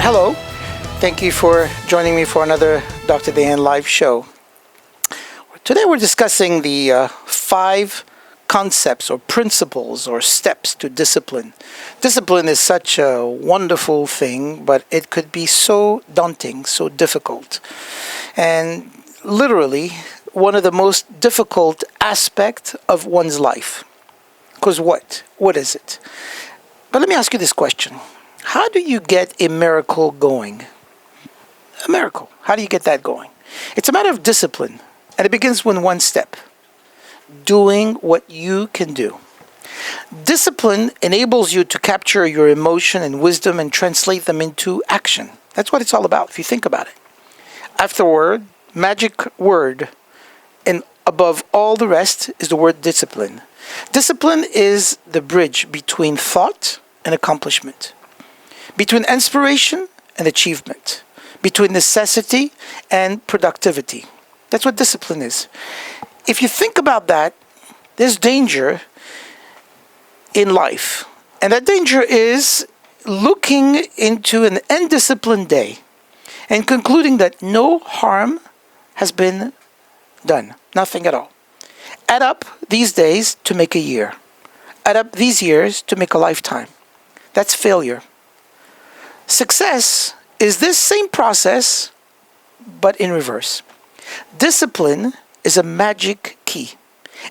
Hello. Thank you for joining me for another Dr. Dahan Live Show. Today we're discussing the 5 concepts or principles or steps to discipline. Discipline is such a wonderful thing, but it could be so daunting, so difficult. And literally, one of the most difficult aspects of one's life. Because what? What is it? But let me ask you this question. How do you get a miracle going? A miracle. How do you get that going? It's a matter of discipline. And it begins with one step. Doing what you can do. Discipline enables you to capture your emotion and wisdom and translate them into action. That's what it's all about, if you think about it. Afterward, magic word, and above all the rest is the word discipline. Discipline is the bridge between thought and accomplishment, between inspiration and achievement, between necessity and productivity. That's what discipline is. If you think about that, there's danger in life. And that danger is looking into an undisciplined day and concluding that no harm has been done. Nothing at all. Add up these days to make a year. Add up these years to make a lifetime. That's failure. Success is this same process, but in reverse. Discipline is a magic key,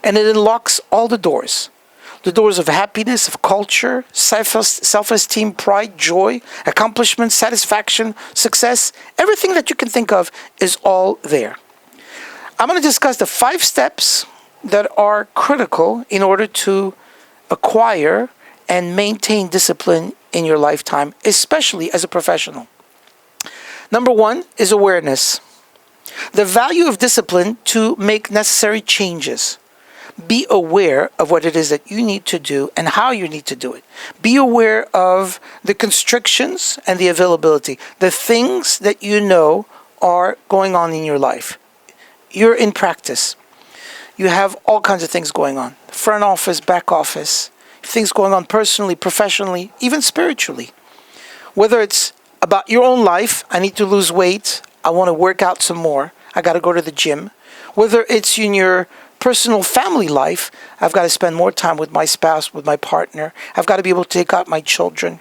and it unlocks all the doors. The doors of happiness, of culture, self-esteem, pride, joy, accomplishment, satisfaction, success. Everything that you can think of is all there. I'm going to discuss the 5 steps that are critical in order to acquire and maintain discipline in your lifetime, especially as a professional. Number 1 is awareness. The value of discipline to make necessary changes. Be aware of what it is that you need to do and how you need to do it. Be aware of the constrictions and the availability, the things that you know are going on in your life. You're in practice. You have all kinds of things going on. Front office, back office, things going on personally, professionally, even spiritually. Whether it's about your own life, I need to lose weight, I want to work out some more, I got to go to the gym. Whether it's in your personal family life, I've got to spend more time with my spouse, with my partner. I've got to be able to take out my children.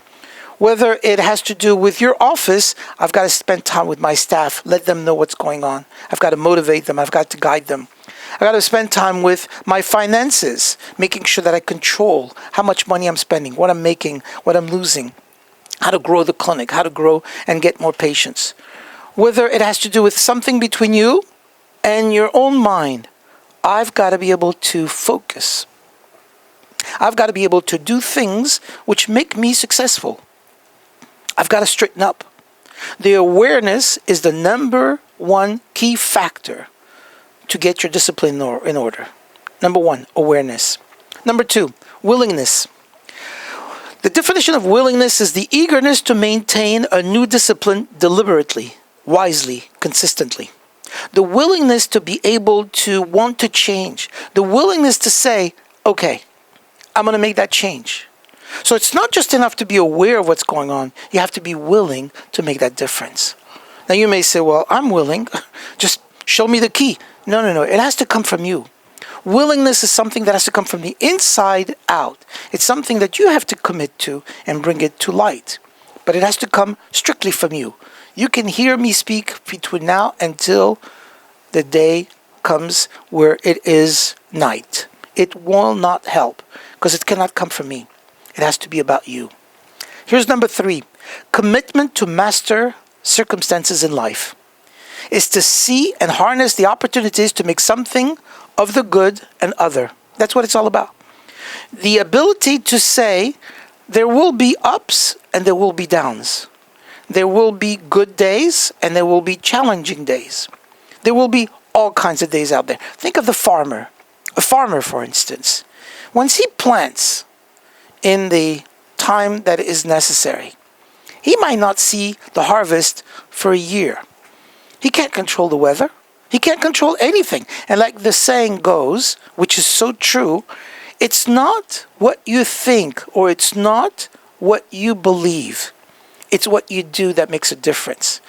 Whether it has to do with your office, I've got to spend time with my staff, let them know what's going on. I've got to motivate them, I've got to guide them. I've got to spend time with my finances, making sure that I control how much money I'm spending, what I'm making, what I'm losing, how to grow the clinic, how to grow and get more patients. Whether it has to do with something between you and your own mind, I've got to be able to focus. I've got to be able to do things which make me successful. I've got to straighten up. The awareness is the number 1 key factor to get your discipline in order. Number 1, awareness. Number 2, willingness. The definition of willingness is the eagerness to maintain a new discipline deliberately, wisely, consistently. The willingness to be able to want to change. The willingness to say, okay, I'm going to make that change. So it's not just enough to be aware of what's going on. You have to be willing to make that difference. Now you may say, well, I'm willing. Just show me the key. No. It has to come from you. Willingness is something that has to come from the inside out. It's something that you have to commit to and bring it to light. But it has to come strictly from you. You can hear me speak between now until the day comes where it is night. It will not help because it cannot come from me. It has to be about you. Here's number 3. Commitment to master circumstances in life is to see and harness the opportunities to make something of the good and other. That's what it's all about. The ability to say there will be ups and there will be downs. There will be good days and there will be challenging days. There will be all kinds of days out there. Think of the farmer. A farmer, for instance. Once he plants in the time that is necessary, he might not see the harvest for a year. He can't control the weather. He can't control anything. And like the saying goes, which is so true, it's not what you think or it's not what you believe. It's what you do that makes a difference.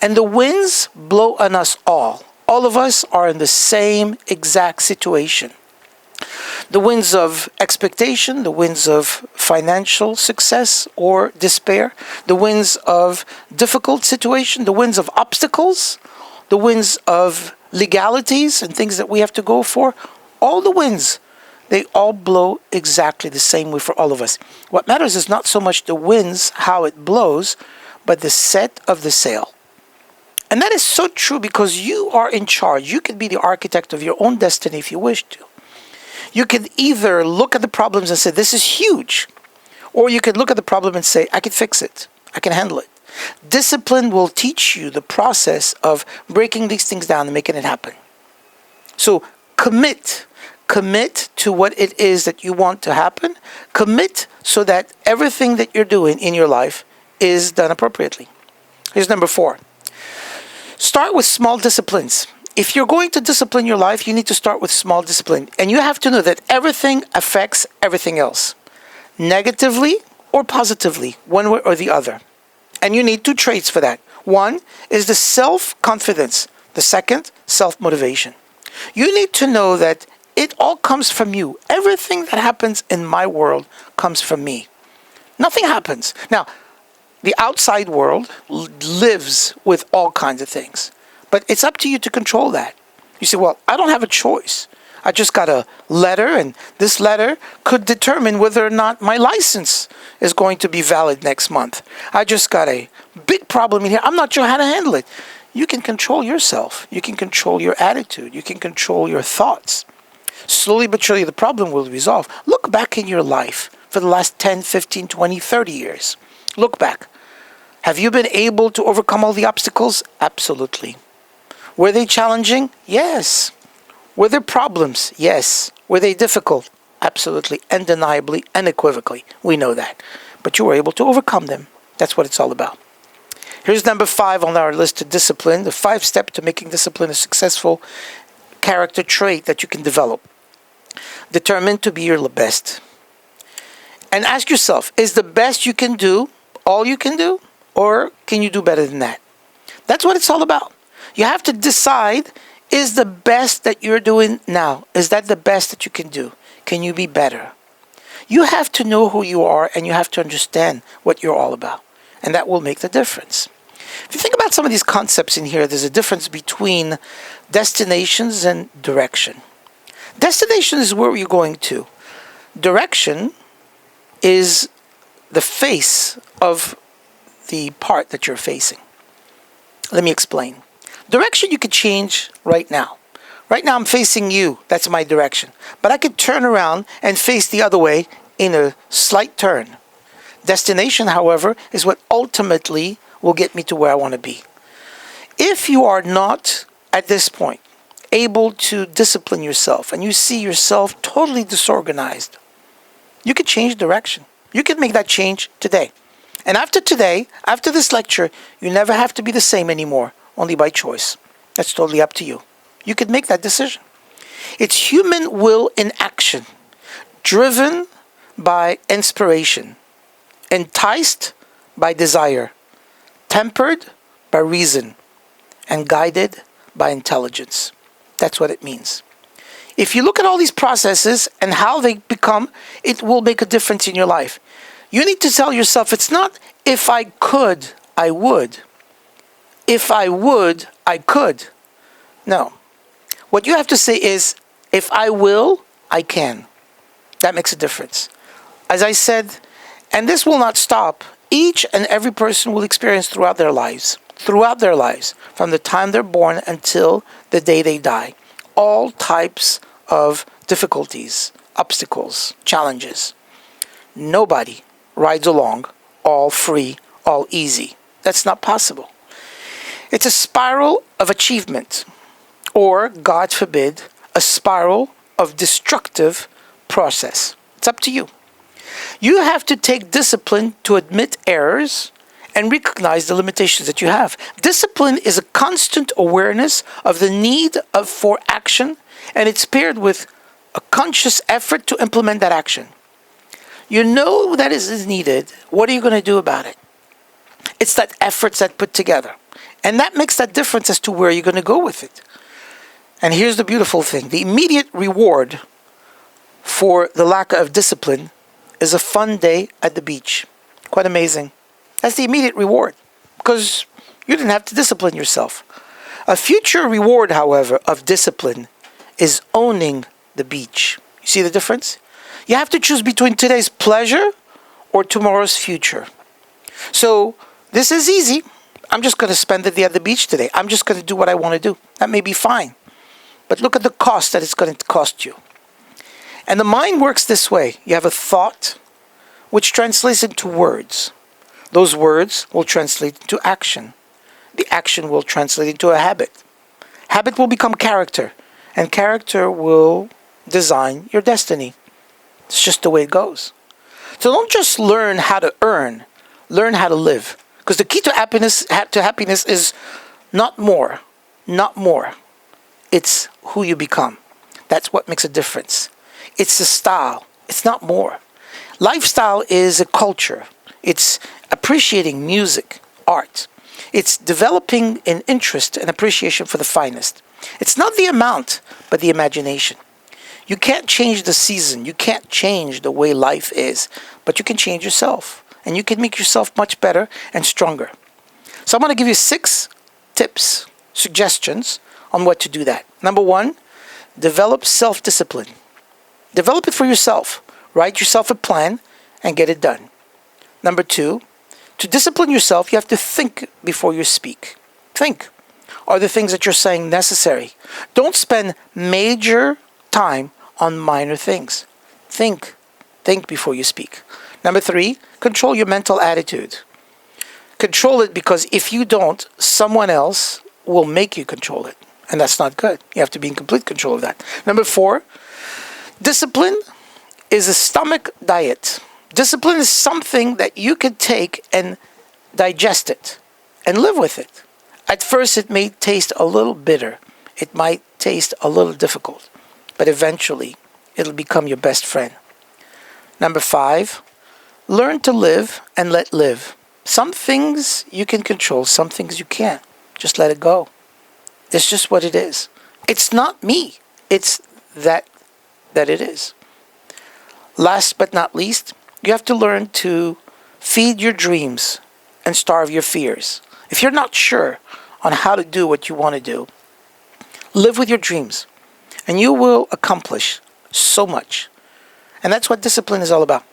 And the winds blow on us all. All of us are in the same exact situation. The winds of expectation, the winds of financial success or despair, the winds of difficult situation, the winds of obstacles, the winds of legalities and things that we have to go for, all the winds, they all blow exactly the same way for all of us. What matters is not so much the winds, how it blows, but the set of the sail. And that is so true because you are in charge. You can be the architect of your own destiny if you wish to. You can either look at the problems and say, this is huge. Or you can look at the problem and say, I can fix it. I can handle it. Discipline will teach you the process of breaking these things down and making it happen. So commit to what it is that you want to happen. Commit so that everything that you're doing in your life is done appropriately. Here's number 4. Start with small disciplines. If you're going to discipline your life, you need to start with small discipline. And you have to know that everything affects everything else, negatively or positively, one way or the other. And you need 2 traits for that. One is the self-confidence. The second, self-motivation. You need to know that it all comes from you. Everything that happens in my world comes from me. Nothing happens. Now, the outside world lives with all kinds of things. But it's up to you to control that. You say, well, I don't have a choice. I just got a letter, and this letter could determine whether or not my license is going to be valid next month. I just got a big problem in here. I'm not sure how to handle it. You can control yourself. You can control your attitude. You can control your thoughts. Slowly but surely, the problem will resolve. Look back in your life for the last 10, 15, 20, 30 years. Look back. Have you been able to overcome all the obstacles? Absolutely. Were they challenging? Yes. Were there problems? Yes. Were they difficult? Absolutely, undeniably, unequivocally. We know that. But you were able to overcome them. That's what it's all about. Here's number 5 on our list of discipline, the 5 steps to making discipline a successful character trait that you can develop. Determined to be your best. And ask yourself, is the best you can do all you can do? Or can you do better than that? That's what it's all about. You have to decide, is the best that you're doing now, is that the best that you can do? Can you be better? You have to know who you are and you have to understand what you're all about. And that will make the difference. If you think about some of these concepts in here, there's a difference between destinations and direction. Destination is where you're going to. Direction is the face of the part that you're facing. Let me explain. Direction you could change right now. Right now I'm facing you. That's my direction. But I could turn around and face the other way in a slight turn. Destination, however, is what ultimately will get me to where I want to be. If you are not, at this point, able to discipline yourself and you see yourself totally disorganized, you could change direction. You could make that change today. And after today, after this lecture, you never have to be the same anymore, only by choice. That's totally up to you. You could make that decision. It's human will in action, driven by inspiration, enticed by desire, tempered by reason, and guided by intelligence. That's what it means. If you look at all these processes and how they become, it will make a difference in your life. You need to tell yourself, it's not if I could, I would. If I would, I could. No. What you have to say is, if I will, I can. That makes a difference. As I said, and this will not stop, each and every person will experience throughout their lives, from the time they're born until the day they die, all types of difficulties, obstacles, challenges. Nobody rides along all free, all easy. That's not possible. It's a spiral of achievement, or, God forbid, a spiral of destructive process. It's up to you. You have to take discipline to admit errors and recognize the limitations that you have. Discipline is a constant awareness of the need for action, and it's paired with a conscious effort to implement that action. You know that is needed. What are you going to do about it? It's that efforts that put together. And that makes that difference as to where you're going to go with it. And here's the beautiful thing. The immediate reward for the lack of discipline is a fun day at the beach. Quite amazing. That's the immediate reward, because you didn't have to discipline yourself. A future reward, however, of discipline is owning the beach. You see the difference? You have to choose between today's pleasure or tomorrow's future. So this is easy. I'm just going to spend the day at the beach today. I'm just going to do what I want to do. That may be fine. But look at the cost that it's going to cost you. And the mind works this way. You have a thought, which translates into words. Those words will translate into action. The action will translate into a habit. Habit will become character. And character will design your destiny. It's just the way it goes. So don't just learn how to earn. Learn how to live. Because the key to happiness is not more. Not more. It's who you become. That's what makes a difference. It's the style. It's not more. Lifestyle is a culture. It's appreciating music, art. It's developing an interest and appreciation for the finest. It's not the amount, but the imagination. You can't change the season. You can't change the way life is. But you can change yourself. And you can make yourself much better and stronger. So I'm going to give you 6 tips, suggestions on what to do that. Number 1, develop self-discipline. Develop it for yourself. Write yourself a plan and get it done. Number 2, to discipline yourself, you have to think before you speak. Think. Are the things that you're saying necessary? Don't spend major time on minor things. Think. Think before you speak. Number 3, control your mental attitude. Control it, because if you don't, someone else will make you control it. And that's not good. You have to be in complete control of that. Number 4, discipline is a stomach diet. Discipline is something that you can take and digest it and live with it. At first, it may taste a little bitter. It might taste a little difficult. But eventually, it'll become your best friend. Number 5, learn to live and let live. Some things you can control, some things you can't. Just let it go. It's just what it is. It's not me. It's that it is. Last but not least, you have to learn to feed your dreams and starve your fears. If you're not sure on how to do what you want to do, live with your dreams and you will accomplish so much. And that's what discipline is all about.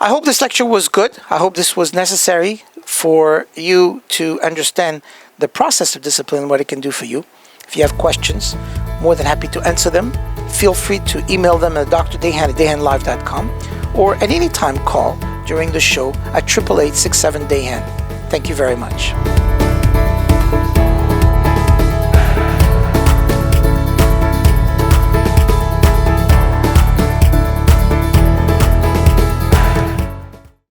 I hope this lecture was good. I hope this was necessary for you to understand the process of discipline and what it can do for you. If you have questions, more than happy to answer them. Feel free to email them at drdahan@dahanlive.com or at any time call during the show at 888-67-DAHAN. Thank you very much.